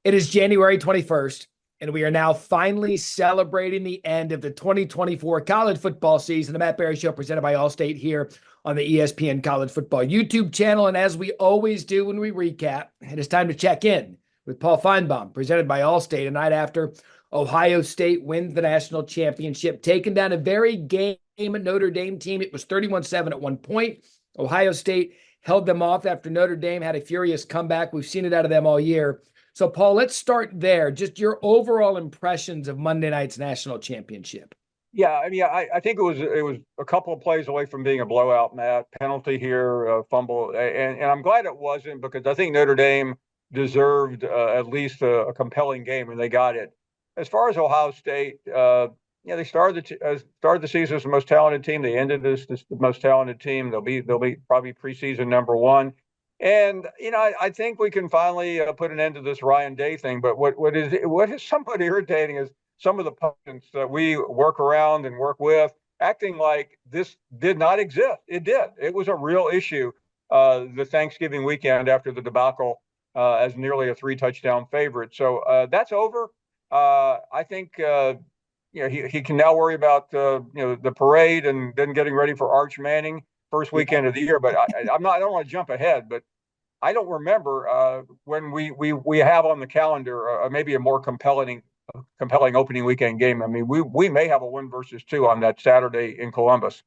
It is January 21st, and we are now finally celebrating the end of the 2024 college football season. The Matt Barrie Show presented by Allstate here on the ESPN College Football YouTube channel. And as we always do when we recap, it is time to check in with Paul Finebaum, presented by Allstate, a night after Ohio State wins the national championship, taking down a very game Notre Dame team. It was 31-7 at one point. Ohio State held them off after Notre Dame had a furious comeback. We've seen it out of them all year. So, Paul, let's start there. Just your overall impressions of Monday night's national championship. Yeah, I mean, I think it was a couple of plays away from being a blowout, Matt. Penalty here, fumble, and I'm glad it wasn't, because I think Notre Dame deserved at least a compelling game, and they got it. As far as Ohio State, they started the season as the most talented team. They ended as the most talented team. They'll be probably preseason number one. And I think we can finally put an end to this Ryan Day thing. But what is somewhat irritating is some of the pundits that we work around and work with acting like this did not exist. It did. It was a real issue the Thanksgiving weekend after the debacle as nearly a 3-touchdown favorite. So that's over. I think he can now worry about the parade and then getting ready for Arch Manning first weekend of the year. But I don't want to jump ahead, but I don't remember when we have on the calendar maybe a more compelling opening weekend game. I mean, we may have a 1-2 on that Saturday in Columbus.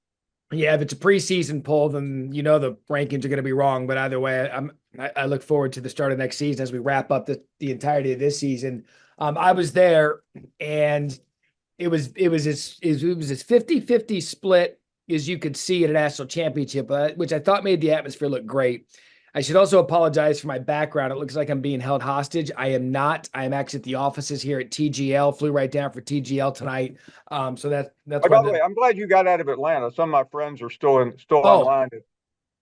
Yeah, if it's a preseason poll, then the rankings are going to be wrong. But either way, I look forward to the start of next season as we wrap up the entirety of this season. I was there, and it was as 50-50 split as you could see at a national championship, which I thought made the atmosphere look great. I should also apologize for my background. It looks like I'm being held hostage. I am not. I am actually at the offices here at TGL. Flew right down for TGL tonight. So that's. Oh, by the way, I'm glad you got out of Atlanta. Some of my friends are still online.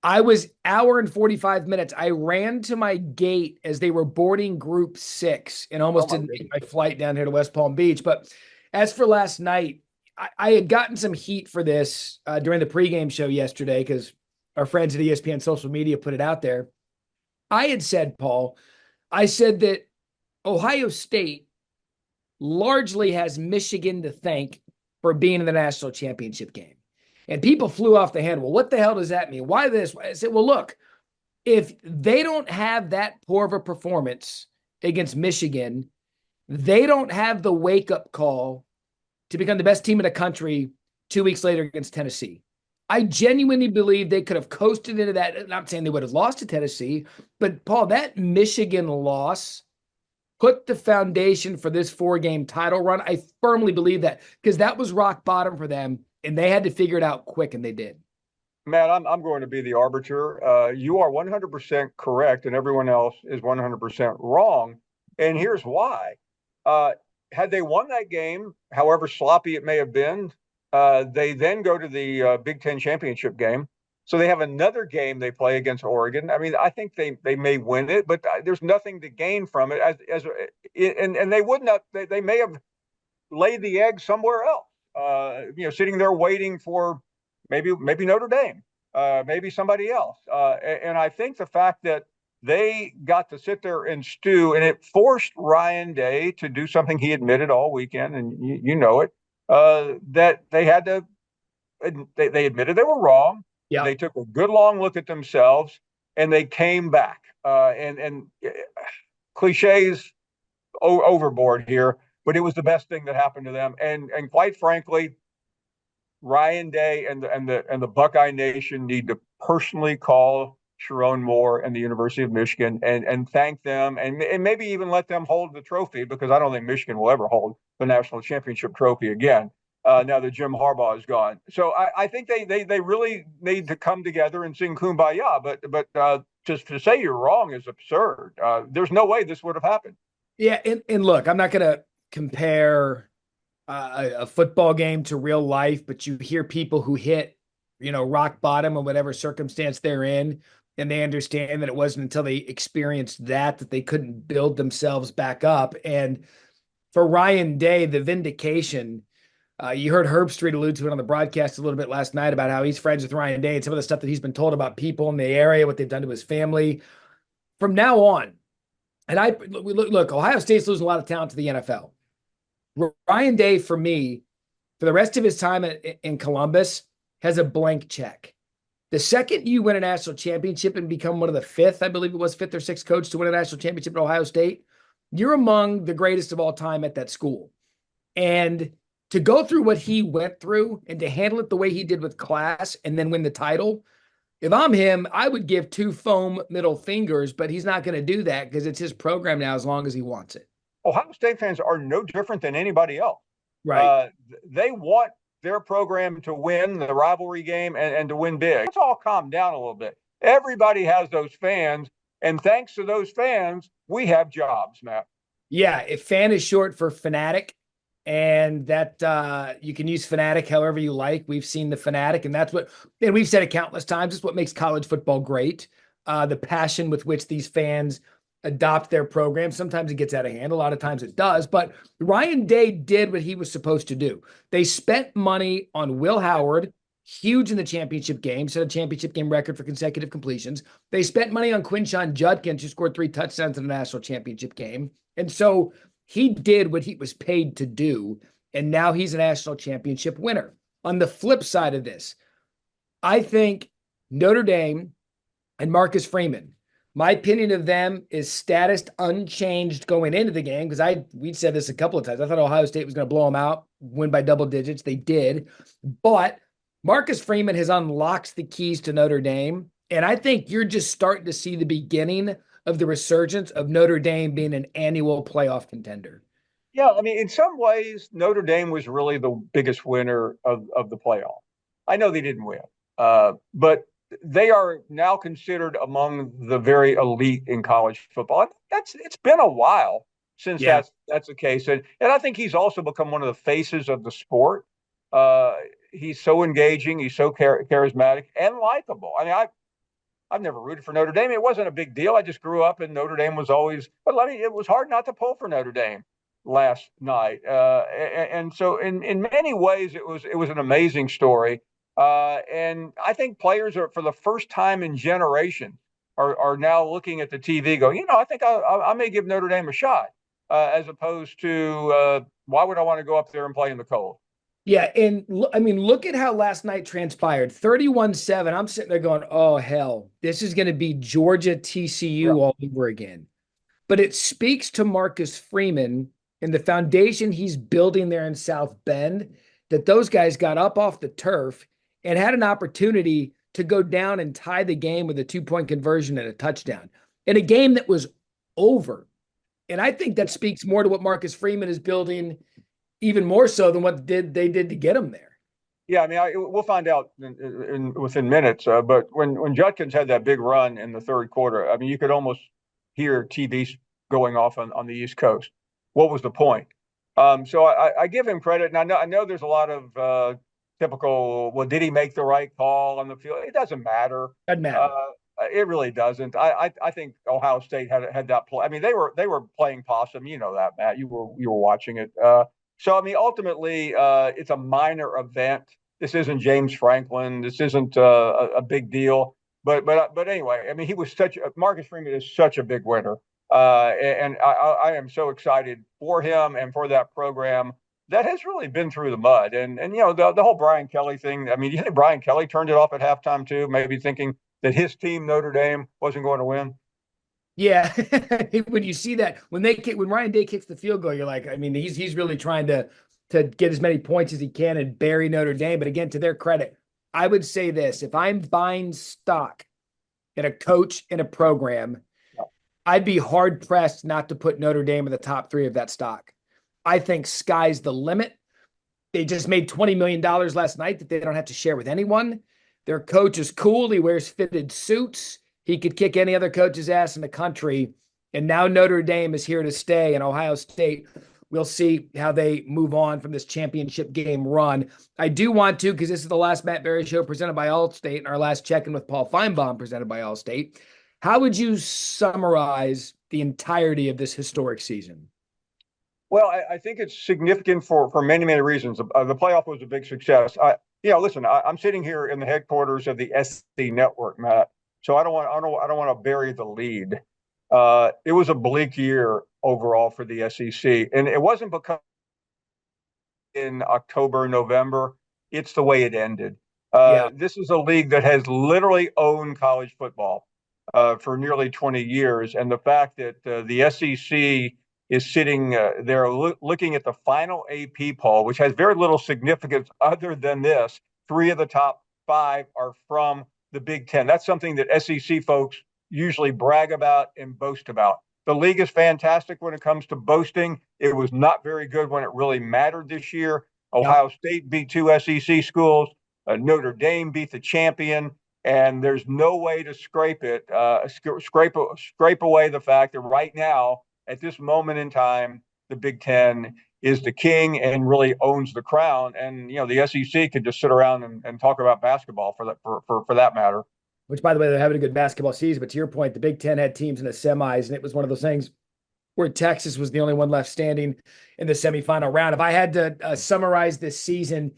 I was hour and 45 minutes. I ran to my gate as they were boarding Group 6 and almost didn't make my flight down here to West Palm Beach. But as for last night, I had gotten some heat for this during the pregame show yesterday because our friends at ESPN social media put it out there. I had said, Paul, I said that Ohio State largely has Michigan to thank for being in the national championship game. And people flew off the handle. Well, what the hell does that mean? Why this? I said, well, look, if they don't have that poor of a performance against Michigan, they don't have the wake-up call to become the best team in the country 2 weeks later against Tennessee. I genuinely believe they could have coasted into that. I'm not saying they would have lost to Tennessee, but Paul, that Michigan loss put the foundation for this 4-game title run. I firmly believe that because that was rock bottom for them, and they had to figure it out quick, and they did. Matt, I'm going to be the arbiter. You are 100% correct, and everyone else is 100% wrong. And here's why. Had they won that game, however sloppy it may have been, they then go to the Big Ten championship game. So they have another game they play against Oregon. I mean, I think they may win it, but there's nothing to gain from it. And they would not. They may have laid the egg somewhere else. Sitting there waiting for maybe Notre Dame, maybe somebody else. And I think the fact that they got to sit there and stew, and it forced Ryan Day to do something he admitted all weekend, and you know it. That they had to, they admitted they were wrong. Yeah. They took a good long look at themselves, and they came back. And cliches overboard here, but it was the best thing that happened to them. And quite frankly, Ryan Day and the Buckeye Nation need to personally call Sharon Moore and the University of Michigan and thank them, and maybe even let them hold the trophy, because I don't think Michigan will ever hold the national championship trophy again now that Jim Harbaugh is gone. So I think they really need to come together and sing Kumbaya. But just to say you're wrong is absurd. There's no way this would have happened. Yeah, and look, I'm not going to compare a football game to real life, but you hear people who hit, rock bottom or whatever circumstance they're in, and they understand that it wasn't until they experienced that they couldn't build themselves back up. And for Ryan Day, the vindication, you heard Herb Street allude to it on the broadcast a little bit last night about how he's friends with Ryan Day and some of the stuff that he's been told about people in the area, what they've done to his family. From now on, And look, Ohio State's losing a lot of talent to the NFL. Ryan Day, for me, for the rest of his time in Columbus, has a blank check. The second you win a national championship and become one of the fifth, I believe it was fifth or sixth coach to win a national championship at Ohio State, you're among the greatest of all time at that school. And to go through what he went through and to handle it the way he did with class and then win the title, if I'm him, I would give two foam middle fingers, but he's not going to do that because it's his program now as long as he wants it. Ohio State fans are no different than anybody else. Right. They want their program to win the rivalry game and to win big. Let's all calm down a little bit. Everybody has those fans, and thanks to those fans, we have jobs, Matt. Yeah, if fan is short for fanatic, and that you can use fanatic however you like. We've seen the fanatic, and and we've said it countless times. It's what makes college football great. The passion with which these fans adopt their program. Sometimes it gets out of hand. A lot of times it does. But Ryan Day did what he was supposed to do. They spent money on Will Howard, huge in the championship game, set a championship game record for consecutive completions. They spent money on Quinshon Judkins, who scored 3 touchdowns in the national championship game. And so he did what he was paid to do, and now he's a national championship winner. On the flip side of this, I think Notre Dame and Marcus Freeman, my opinion of them is status unchanged going into the game because we said this a couple of times. I thought Ohio State was going to blow them out, win by double digits. They did. But Marcus Freeman has unlocked the keys to Notre Dame, and I think you're just starting to see the beginning of the resurgence of Notre Dame being an annual playoff contender. Yeah, I mean, in some ways, Notre Dame was really the biggest winner of the playoff. I know they didn't win, but they are now considered among the very elite in college football. It's been a while since that's the case, and I think he's also become one of the faces of the sport. He's so engaging, he's so charismatic and likable. I mean, I've never rooted for Notre Dame. It wasn't a big deal. I just grew up, and Notre Dame was always. But I mean, it was hard not to pull for Notre Dame last night, and so in many ways, it was an amazing story. And I think players are, for the first time in generations, are now looking at the TV, going, I think I may give Notre Dame a shot, as opposed to why would I want to go up there and play in the cold? Yeah, and I mean, look at how last night transpired. 31-7. I'm sitting there going, oh, hell, this is going to be Georgia TCU all over again. But it speaks to Marcus Freeman and the foundation he's building there in South Bend, that those guys got up off the turf and had an opportunity to go down and tie the game with a 2-point conversion and a touchdown in a game that was over. And I think that speaks more to what Marcus Freeman is building, even more so than what they did to get him there. Yeah, I mean, we'll find out within minutes. But when Judkins had that big run in the third quarter, I mean, you could almost hear TVs going off on the East Coast. What was the point? So I give him credit, and I know there's a lot of typical. Well, did he make the right call on the field? It doesn't matter. Doesn't matter. It really doesn't. I think Ohio State had that play. I mean, they were playing possum. You know that, Matt. You were watching it. So I mean, ultimately, it's a minor event. This isn't James Franklin. This isn't a big deal. But anyway, I mean, Marcus Freeman is such a big winner, and I am so excited for him and for that program that has really been through the mud. And the whole Brian Kelly thing. I mean, you think Brian Kelly turned it off at halftime too, maybe thinking that his team Notre Dame wasn't going to win. Yeah, when you see that when Ryan Day kicks the field goal, you're like, I mean, he's really trying to get as many points as he can and bury Notre Dame. But again, to their credit, I would say this: if I'm buying stock in a coach in a program, I'd be hard pressed not to put Notre Dame in the top 3 of that stock. I think sky's the limit. They just made $20 million last night that they don't have to share with anyone. Their coach is cool. He wears fitted suits. He could kick any other coach's ass in the country. And now Notre Dame is here to stay, and Ohio State, we'll see how they move on from this championship game run. I do want to, because this is the last Matt Barrie Show presented by Allstate and our last check-in with Paul Finebaum presented by Allstate. How would you summarize the entirety of this historic season? Well, I think it's significant for many, many reasons. The playoff was a big success. Listen, I'm sitting here in the headquarters of the SC Network, Matt. So I don't want to bury the lead. it was a bleak year overall for the SEC. And it wasn't because in October, November, it's the way it ended. Yeah. This is a league that has literally owned college football for nearly 20 years. And the fact that the SEC is sitting there looking at the final AP poll, which has very little significance other than this. Three of the top five are from the Big Ten. That's something that SEC folks usually brag about and boast about. The league is fantastic when it comes to boasting. It was not very good when it really mattered this year. Ohio State beat two SEC schools. Notre Dame beat the champion, and there's no way to scrape away the fact that right now, at this moment in time, the Big Ten is the king and really owns the crown. And the SEC could just sit around and talk about basketball for that matter. Which, by the way, they're having a good basketball season. But to your point, the Big Ten had teams in the semis, and it was one of those things where Texas was the only one left standing in the semifinal round. If I had to summarize this season,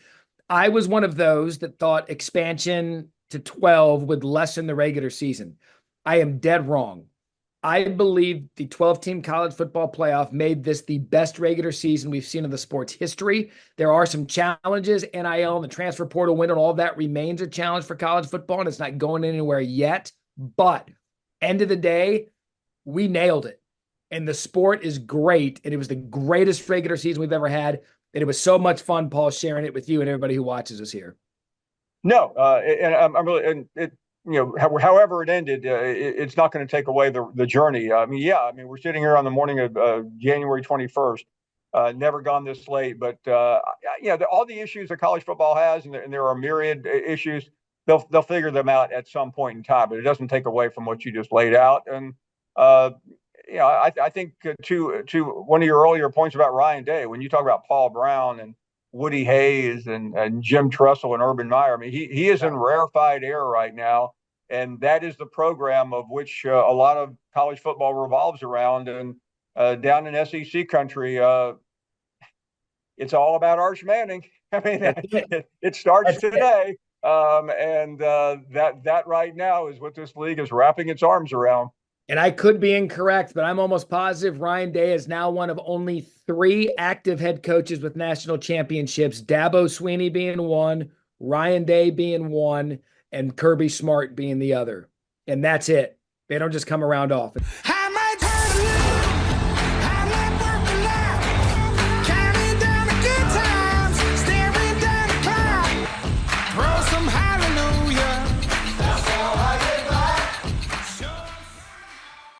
I was one of those that thought expansion to 12 would lessen the regular season. I am dead wrong. I believe the 12-team college football playoff made this the best regular season we've seen in the sport's history. There are some challenges. NIL and the transfer portal window and all of that remains a challenge for college football, and it's not going anywhere yet. But end of the day, we nailed it. And the sport is great, and it was the greatest regular season we've ever had. And it was so much fun, Paul, sharing it with you and everybody who watches us here. No, and I'm really, and it, however it ended, it's not going to take away the journey. I mean, we're sitting here on the morning of January 21st, never gone this late, but all the issues that college football has, and there are myriad issues, they'll figure them out at some point in time, but it doesn't take away from what you just laid out. And I think to one of your earlier points about Ryan Day, when you talk about Paul Brown and Woody Hayes and Jim Tressel and Urban Meyer, I mean, he is in rarefied air right now, and that is the program of which a lot of college football revolves around. And down in SEC country, it's all about Arch Manning. I mean, it starts today, and that right now is what this league is wrapping its arms around. And I could be incorrect, but I'm almost positive Ryan Day is now one of only 3 active head coaches with national championships, Dabo Swinney being one, Ryan Day being one, and Kirby Smart being the other. And that's it. They don't just come around often.